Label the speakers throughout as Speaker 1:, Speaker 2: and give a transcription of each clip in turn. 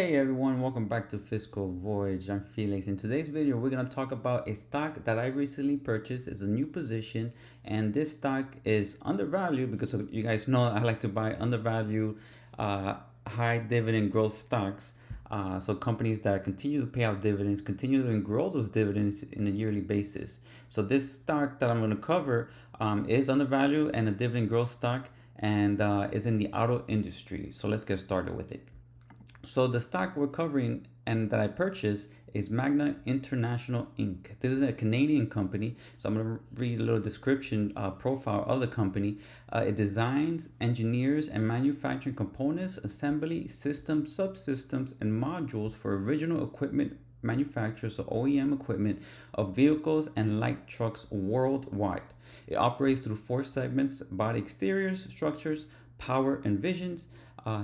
Speaker 1: Hey everyone, welcome back to Fiscal Voyage. I'm Felix. In today's video, we're going to talk about a stock that I recently purchased. It's a new position, and this stock is undervalued because you guys know I like to buy undervalued, high dividend growth stocks. So companies that continue to pay out dividends, continue to grow those dividends in a yearly basis. So this stock that I'm going to cover is undervalued and a dividend growth stock, and is in the auto industry. So let's get started with it. So the stock we're covering and that I purchased is Magna International Inc. This is a Canadian company. So I'm going to read a little description profile of the company. It designs, engineers, and manufactures components, assembly, systems, subsystems, and modules for original equipment manufacturers, so OEM equipment of vehicles and light trucks worldwide. It operates through four segments: body exteriors, structures, power and visions,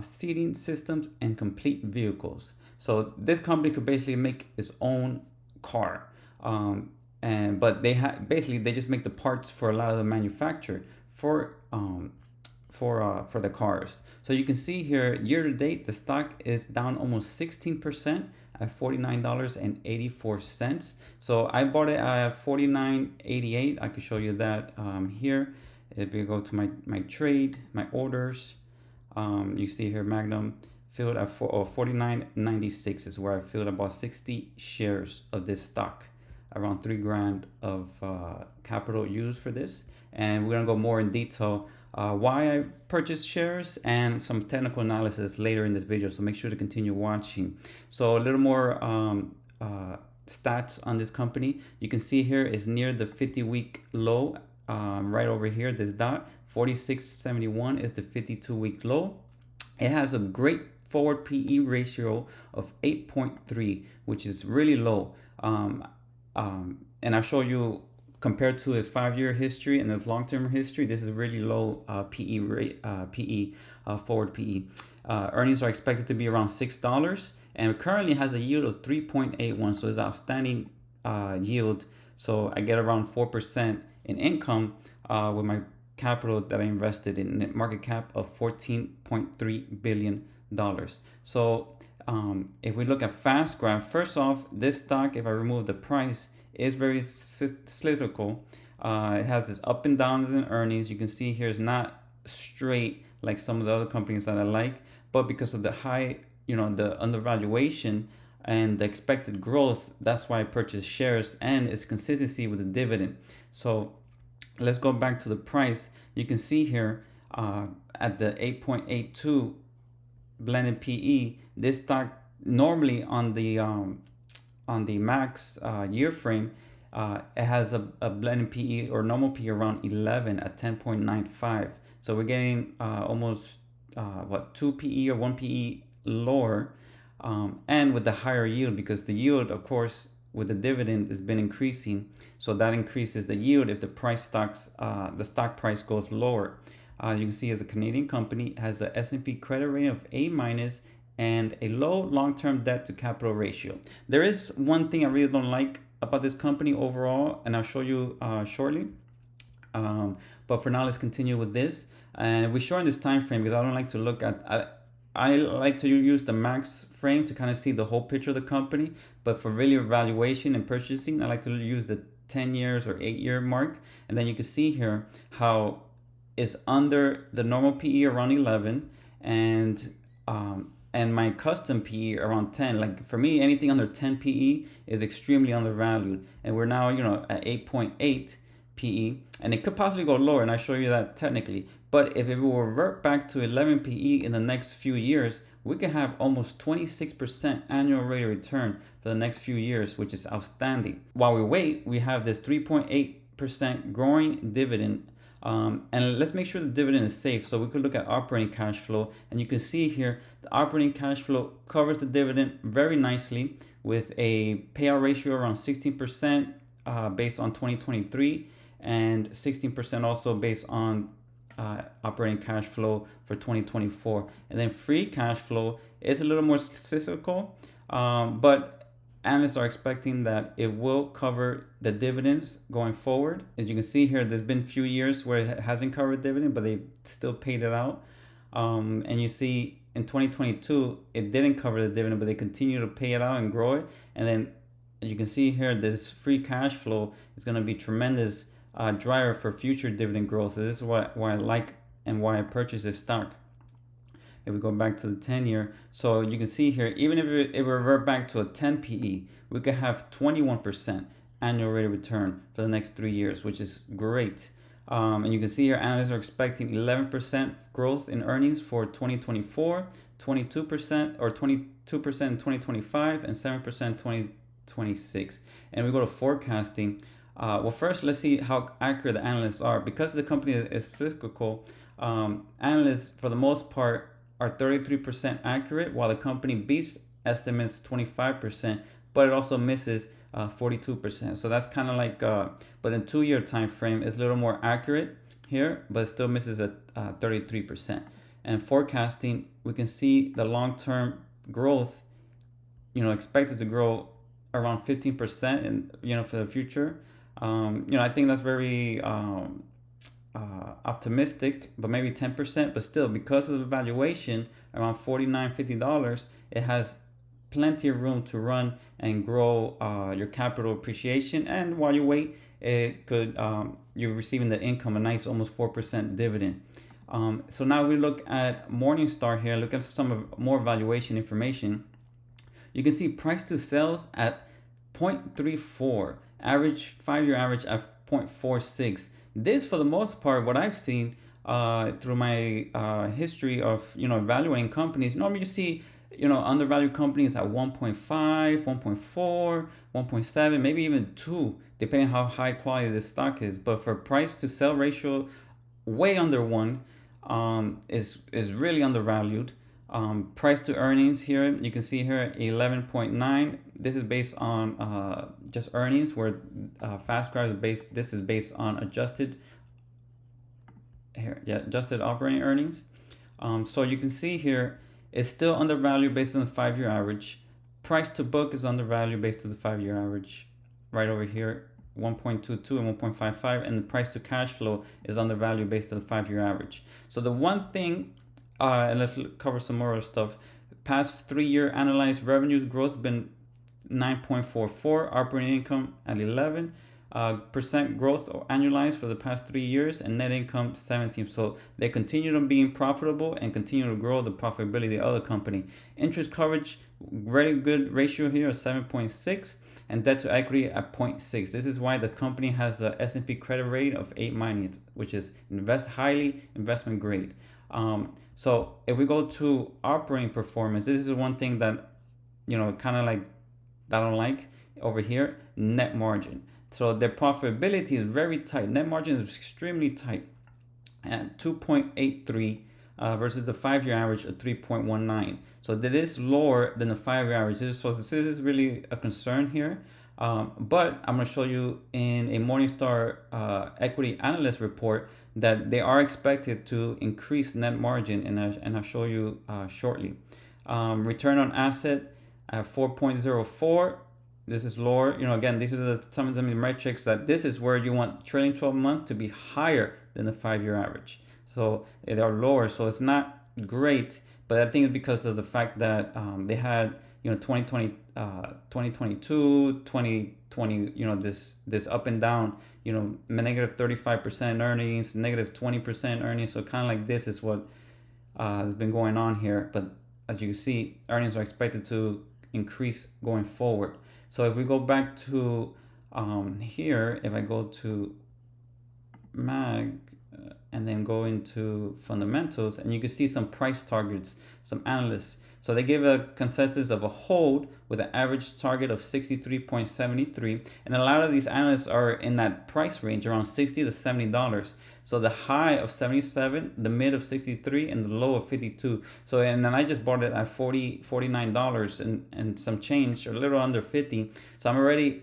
Speaker 1: seating systems, and complete vehicles. So this company could basically make its own car, but basically they just make the parts for a lot of the manufacturer for the cars. So you can see here, year to date, the stock is down almost 16% at $49.84. So I bought it at $49.88. I can show you that here. If you go to my trade, my orders, you see here Magnum filled at 49.96 is where I filled about 60 shares of this stock, around $3,000 of capital used for this. And we're gonna go more in detail why I purchased shares and some technical analysis later in this video. So make sure to continue watching. So a little more stats on this company. You can see here is near the 50-week low. Right over here, this dot 46.71 is the 52-week low. It has a great forward PE ratio of 8.3, which is really low. And I'll show you, compared to its 5-year history and its long-term history, this is really low PE rate, forward PE. Earnings are expected to be around $6, and it currently has a yield of 3.81, so it's outstanding yield. So I get around 4% in income with my capital that I invested in, net market cap of $14.3 billion. So if we look at fast graph, first off, this stock, if I remove the price, is very cyclical. It has this up and downs in earnings. You can see here it's not straight like some of the other companies that I like, but because of the high, the undervaluation and the expected growth, that's why I purchased shares, and its consistency with the dividend. So let's go back to the price. You can see here at the 8.82 blended PE, this stock normally on the max year frame, it has a blended PE or normal PE around 11 at 10.95. So we're getting almost 2 PE or 1 PE lower, and with the higher yield, because the yield, of course, with the dividend has been increasing, so that increases the yield if the the stock price goes lower. You can see, as a Canadian company, it has the S&P credit rating of A- and a low long-term debt to capital ratio. There is one thing I really don't like about this company overall, and I'll show you shortly. But for now, let's continue with this. And we shorten this time frame because I don't like to look at. I like to use the max frame to kind of see the whole picture of the company. But for really evaluation and purchasing, I like to use the 10 years or 8-year mark. And then you can see here how it's under the normal PE around 11, and my custom PE around 10. Like for me, anything under 10 PE is extremely undervalued. And we're now, at 8.8 PE, and it could possibly go lower, and I'll show you that technically. But if it will revert back to 11 PE in the next few years, we can have almost 26% annual rate of return for the next few years, which is outstanding. While we wait, we have this 3.8% growing dividend. And let's make sure the dividend is safe. So we could look at operating cash flow, and you can see here the operating cash flow covers the dividend very nicely with a payout ratio around 16% based on 2023, and 16% also based on operating cash flow for 2024. And then free cash flow is a little more cyclical, but analysts are expecting that it will cover the dividends going forward. As you can see here, there's been a few years where it hasn't covered dividend, but they still paid it out. And you see in 2022, it didn't cover the dividend, but they continue to pay it out and grow it. And then as you can see here, this free cash flow is going to be tremendous driver for future dividend growth. So this is why I like and why I purchased this stock. If we go back to the 10-year, so you can see here, even if it revert back to a 10 PE, we could have 21% annual rate of return for the next 3 years, which is great. And you can see here, analysts are expecting 11% growth in earnings for 2024, 22% or 22% in 2025, and 7% in 2026. And we go to forecasting. Well, first, let's see how accurate the analysts are. Because the company is cyclical, analysts, for the most part, are 33% accurate, while the company beats estimates 25%, but it also misses 42%. So that's kind of like, but in 2-year time frame, it's a little more accurate here, but it still misses at 33%. And forecasting, we can see the long-term growth, expected to grow around 15%, and for the future. I think that's very optimistic, but maybe 10%, but still, because of the valuation around $49-50, it has plenty of room to run and grow your capital appreciation. And while you wait, it could you're receiving the income, a nice almost 4% dividend. So now we look at Morningstar here, look at some more valuation information. You can see price to sales at 0.34, average 5-year average at 0.46. This, for the most part, what I've seen through my history of evaluating companies, normally you see undervalued companies at 1.5, 1.4, 1.7, maybe even 2, depending how high quality this stock is. But for price to sell ratio, way under 1 is really undervalued. Price to earnings here, you can see here 11.9. This is based on just earnings, where FastGraph is based. This is based on adjusted operating earnings. So you can see here it's still undervalued based on the 5-year average. Price to book is undervalued based on the 5-year average. Right over here, 1.22 and 1.55, and the price to cash flow is undervalued based on the 5-year average. So the one thing, and let's cover some more stuff. Past 3-year analyzed revenues growth has been 9.44, operating income at 11% growth annualized for the past 3 years, and net income 17. So they continue to being profitable and continue to grow the profitability of the company. Interest coverage, very good ratio here of 7.6, and debt to equity at 0.6. This is why the company has a S&P credit rating of 8-, which is highly investment grade. So if we go to operating performance, this is one thing that, kind of like, I don't like over here, net margin. So their profitability is very tight. Net margin is extremely tight at 2.83 versus the 5-year average of 3.19. So that is lower than the 5-year average. So this is really a concern here. But I'm going to show you in a Morningstar equity analyst report that they are expected to increase net margin, and I'll show you shortly. Return on asset at 4.04. This is lower. Again, these are some of the metrics that this is where you want trailing 12 months to be higher than the 5-year average. So they are lower. So it's not great, but I think it's because of the fact that they had 2020, 2022, 2020, this up and down, negative 35% earnings, negative 20% earnings. So kind of like this is what has been going on here. But as you can see, earnings are expected to increase going forward. So if we go back to here, if I go to MAG and then go into fundamentals, and you can see some price targets, some analysts. So they give a consensus of a hold with an average target of 63.73, and a lot of these analysts are in that price range around $60 to $70. So the high of 77, the mid of 63, and the low of 52. So, and then I just bought it at $49 and some change, or a little under 50. So I'm already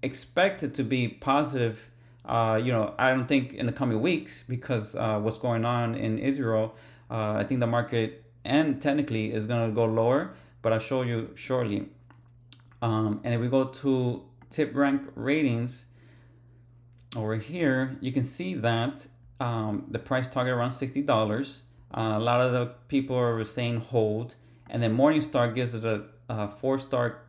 Speaker 1: expected to be positive. I don't think in the coming weeks, because what's going on in Israel, I think the market and technically is going to go lower, but I'll show you shortly. And if we go to tip rank ratings over here, you can see that the price target around $60. A lot of the people are saying hold, and then Morningstar gives it a 4-star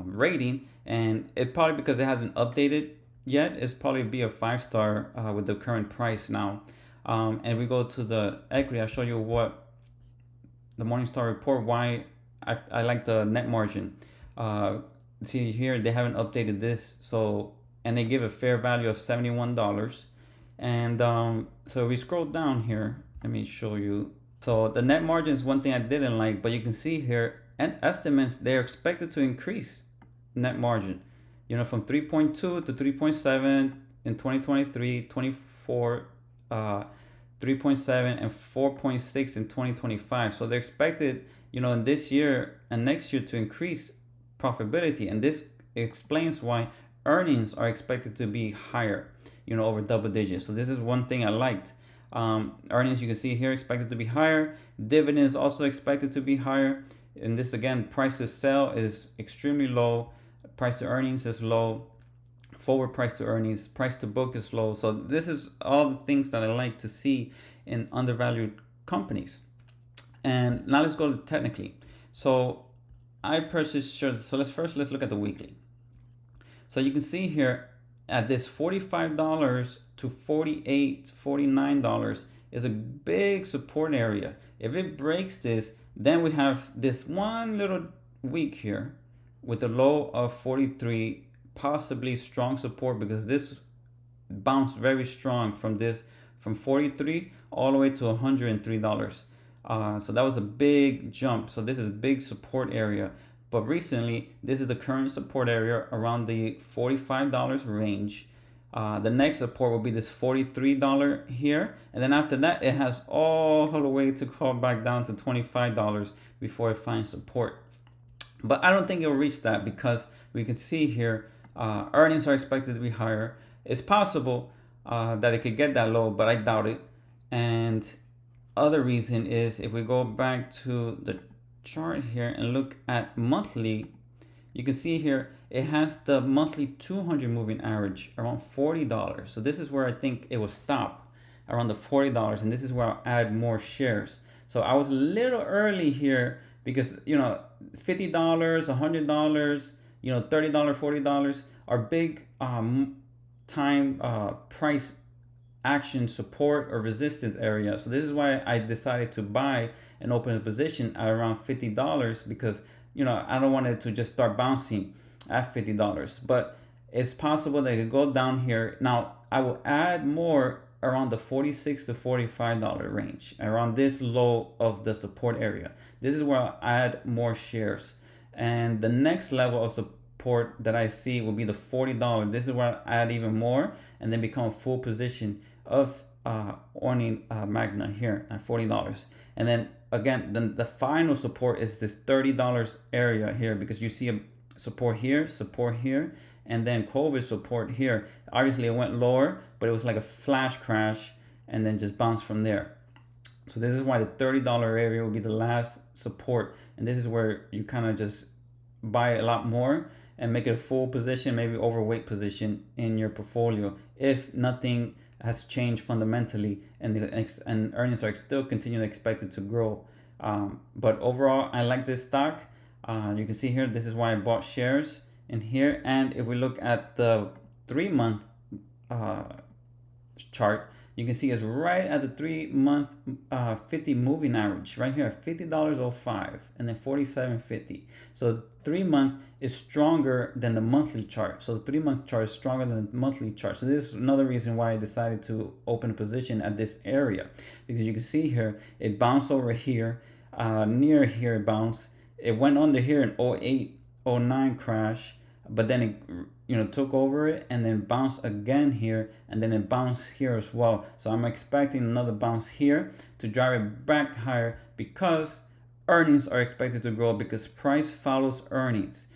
Speaker 1: rating, and it probably because it hasn't updated yet, it's probably be a 5-star with the current price now. And we go to the equity. I'll show you what the Morningstar report, why I like the net margin. See here, they haven't updated this, so, and they give a fair value of $71. And so we scroll down here, let me show you. So the net margin is one thing I didn't like, but you can see here, and estimates, they're expected to increase net margin, from 3.2 to 3.7 in 2023, 24, 3.7 and 4.6 in 2025. So they're expected, in this year and next year to increase profitability, and this explains why earnings are expected to be higher, over double digits. So this is one thing I liked. Earnings, you can see here, expected to be higher. Dividends also expected to be higher. And this again, price to sell is extremely low. Price to earnings is low. Forward price to earnings, price to book is low. So this is all the things that I like to see in undervalued companies. And now let's go technically. So I purchased shares. So let's look at the weekly. So you can see here at this $45 to $48, $49 is a big support area. If it breaks this, then we have this one little week here with a low of 43, possibly strong support, because this bounced very strong from 43 all the way to $103. So that was a big jump. So this is a big support area. But recently, this is the current support area around the $45 range. The next support will be this $43 here. And then after that, it has all the way to crawl back down to $25 before it finds support. But I don't think it'll reach that, because we can see here, earnings are expected to be higher. It's possible that it could get that low, but I doubt it. And other reason is, if we go back to the chart here and look at monthly, you can see here it has the monthly 200 moving average around $40. So this is where I think it will stop, around the $40, and this is where I'll add more shares. So I was a little early here because $50, $100, $30, $40 are big time price action support or resistance area. So this is why I decided to buy and open a position at around $50, because I don't want it to just start bouncing at $50. But it's possible that it could go down here. Now I will add more around the $46 to $45 range, around this low of the support area. This is where I'll add more shares. And the next level of support that I see will be the $40. This is where I'll add even more and then become a full position of owning Magna here at $40. And then again, the final support is this $30 area here, because you see a support here, and then COVID support here. Obviously it went lower, but it was like a flash crash and then just bounced from there. So this is why the $30 area will be the last support, and this is where you kind of just buy a lot more and make it a full position, maybe overweight position in your portfolio, if nothing has changed fundamentally and earnings are still continuing expected to grow. But overall, I like this stock. You can see here, this is why I bought shares in here. And if we look at the 3-month chart, you can see it's right at the 3-month 50 moving average right here, $50.05, and then $47.50. So 3-month is stronger than the monthly chart. So the 3-month chart is stronger than the monthly chart. So this is another reason why I decided to open a position at this area, because you can see here it bounced over here, near here it bounced. It went under here in 08, 09 crash, but then it took over it and then bounced again here, and then it bounced here as well. So I'm expecting another bounce here to drive it back higher, because earnings are expected to grow, because price follows earnings.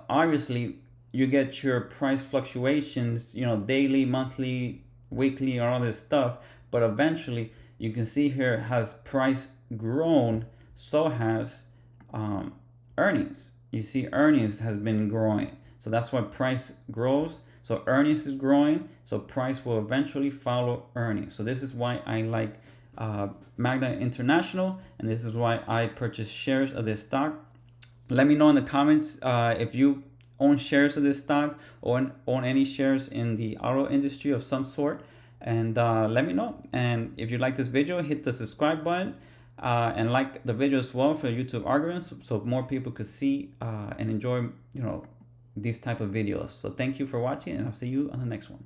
Speaker 1: Obviously you get your price fluctuations, daily, monthly, weekly, and all this stuff, but eventually you can see here, has price grown, so has earnings. You see earnings has been growing. So that's why price grows. So earnings is growing. So price will eventually follow earnings. So this is why I like Magna International, and this is why I purchased shares of this stock. Let me know in the comments if you own shares of this stock or own any shares in the auto industry of some sort, and let me know. And if you like this video, hit the subscribe button and like the video as well for YouTube algorithms, so more people could see and enjoy these type of videos. So thank you for watching, and I'll see you on the next one.